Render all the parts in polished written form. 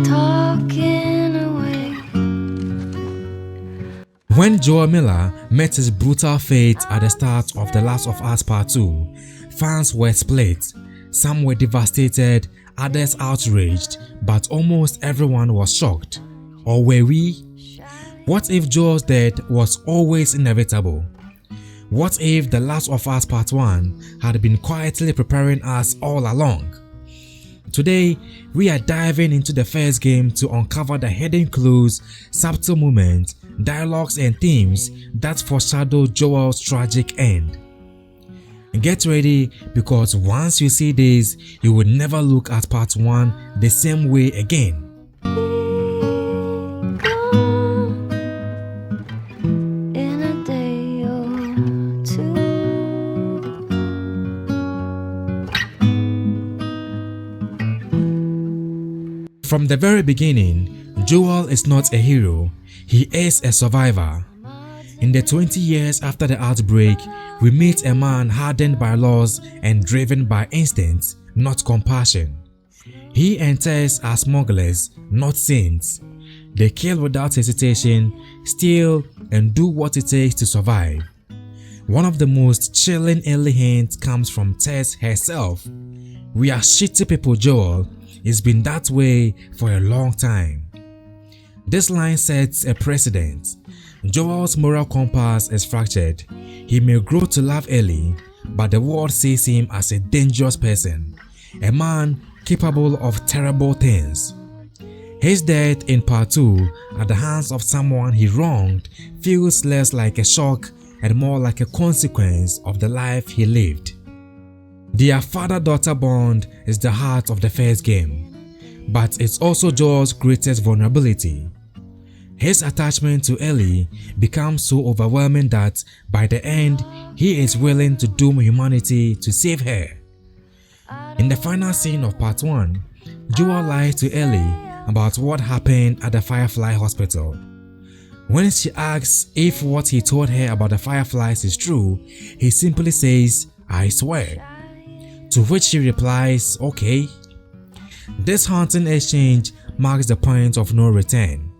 talking away. When Joel Miller met his brutal fate at the start of The Last of Us Part 2, fans were split. Some were devastated, others outraged, but almost everyone was shocked. Or were we? What if Joel's death was always inevitable? What if The Last of Us Part 1 had been quietly preparing us all along? Today, we are diving into the first game to uncover the hidden clues, subtle moments, dialogues and themes that foreshadow Joel's tragic end. Get ready, because once you see this, you will never look at Part 1 the same way again. In a day or two. From the very beginning, Joel is not a hero, he is a survivor. In the 20 years after the outbreak, we meet a man hardened by loss and driven by instinct, not compassion. He and Tess are smugglers, not saints. They kill without hesitation, steal, and do what it takes to survive. One of the most chilling early hints comes from Tess herself. "We are shitty people, Joel. It's been that way for a long time." This line sets a precedent. Joel's moral compass is fractured. He may grow to love Ellie, but the world sees him as a dangerous person, a man capable of terrible things. His death in Part 2 at the hands of someone he wronged feels less like a shock and more like a consequence of the life he lived. Their father-daughter bond is the heart of the first game, but it's also Joel's greatest vulnerability. His attachment to Ellie becomes so overwhelming that by the end, he is willing to doom humanity to save her. In the final scene of Part 1, Joel lies to Ellie about what happened at the Firefly hospital. When she asks if what he told her about the Fireflies is true, he simply says, "I swear." To which she replies, "Okay." This haunting exchange marks the point of no return.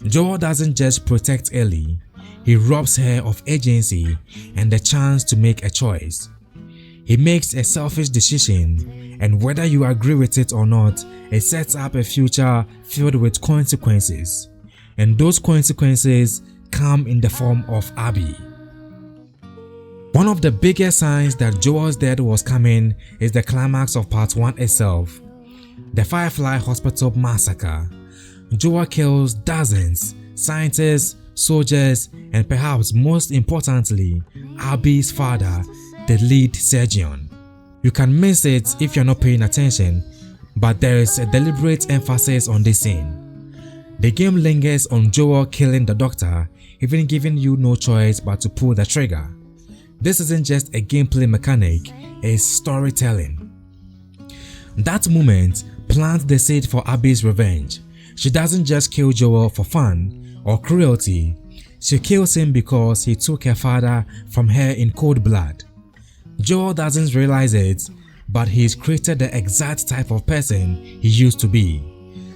Joel doesn't just protect Ellie, he robs her of agency and the chance to make a choice. He makes a selfish decision, and whether you agree with it or not, it sets up a future filled with consequences. And those consequences come in the form of Abby. One of the biggest signs that Joel's death was coming is the climax of Part 1 itself, the Firefly Hospital massacre. Joel kills dozens, scientists, soldiers, and perhaps most importantly, Abby's father, the lead surgeon. You can miss it if you're not paying attention, but there is a deliberate emphasis on this scene. The game lingers on Joel killing the doctor, even giving you no choice but to pull the trigger. This isn't just a gameplay mechanic, it's storytelling. That moment plants the seed for Abby's revenge. She doesn't just kill Joel for fun or cruelty, she kills him because he took her father from her in cold blood. Joel doesn't realize it, but he's created the exact type of person he used to be.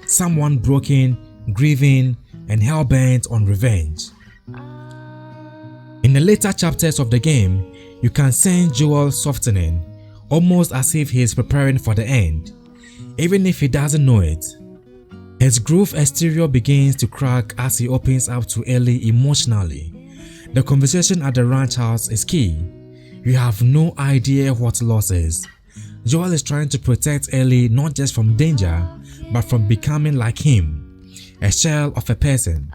Someone broken, grieving, and hell-bent on revenge. In the later chapters of the game, you can sense Joel softening, almost as if he is preparing for the end, even if he doesn't know it. His groove exterior begins to crack as he opens up to Ellie emotionally. The conversation at the ranch house is key. You have no idea what loss is. Joel is trying to protect Ellie not just from danger, but from becoming like him, a shell of a person.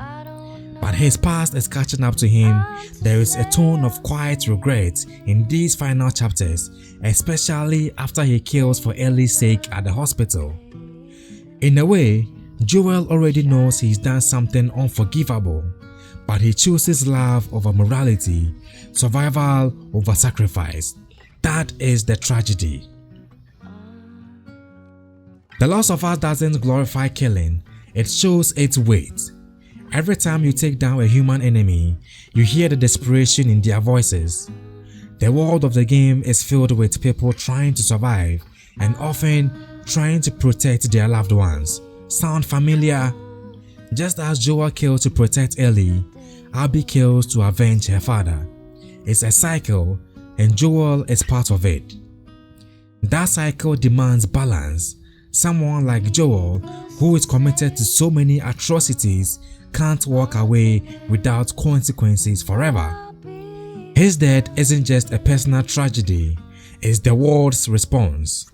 But his past is catching up to him. There is a tone of quiet regret in these final chapters, especially after he kills for Ellie's sake at the hospital. In a way, Joel already knows he's done something unforgivable, but he chooses love over morality, survival over sacrifice. That is the tragedy. The Last of Us doesn't glorify killing, it shows its weight. Every time you take down a human enemy, you hear the desperation in their voices. The world of the game is filled with people trying to survive and often trying to protect their loved ones, Sound familiar? Just as Joel killed to protect Ellie, Abby kills to avenge her father. It's a cycle, and Joel is part of it. That cycle demands balance. Someone like Joel, who is committed to so many atrocities, can't walk away without consequences forever. His death isn't just a personal tragedy, it's the world's response.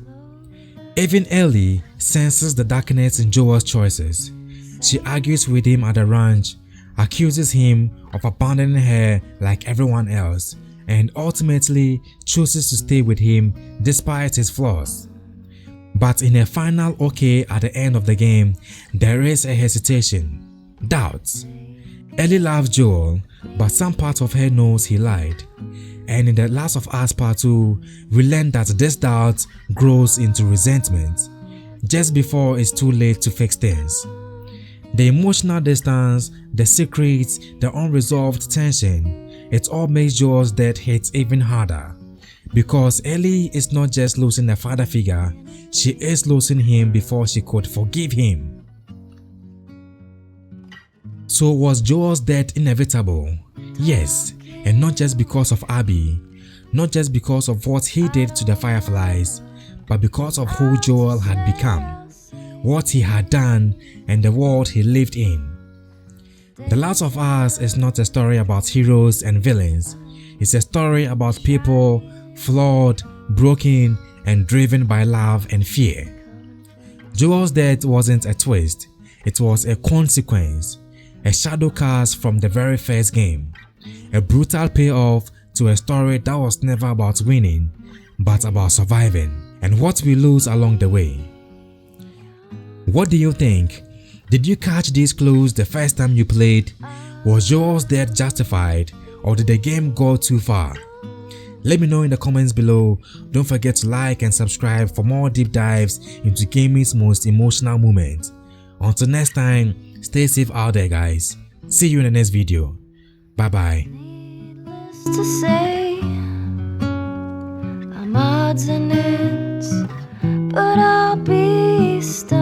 Even Ellie senses the darkness in Joel's choices. She argues with him at the ranch, accuses him of abandoning her like everyone else, and ultimately chooses to stay with him despite his flaws. But in a final okay at the end of the game, there is a hesitation, doubts. Ellie loves Joel, but some part of her knows he lied. And in The Last of Us Part 2, we learn that this doubt grows into resentment, just before it's too late to fix things. The emotional distance, the secrets, the unresolved tension, it all makes Joel's death hit even harder. Because Ellie is not just losing a father figure, she is losing him before she could forgive him. So was Joel's death inevitable? Yes, and not just because of Abby, not just because of what he did to the Fireflies, but because of who Joel had become, what he had done, and the world he lived in. The Last of Us is not a story about heroes and villains. It's a story about people flawed, broken, and driven by love and fear. Joel's death wasn't a twist, it was a consequence, a shadow cast from the very first game, a brutal payoff to a story that was never about winning, but about surviving, and what we lose along the way. What do you think? Did you catch these clues the first time you played? Was Joel's death justified, or did the game go too far? Let me know in the comments below. Don't forget to like and subscribe for more deep dives into gaming's most emotional moments. Until next time, stay safe out there guys. See you in the next video. Bye bye. Needless to say, I'm odds and ends, but I'll be stuck.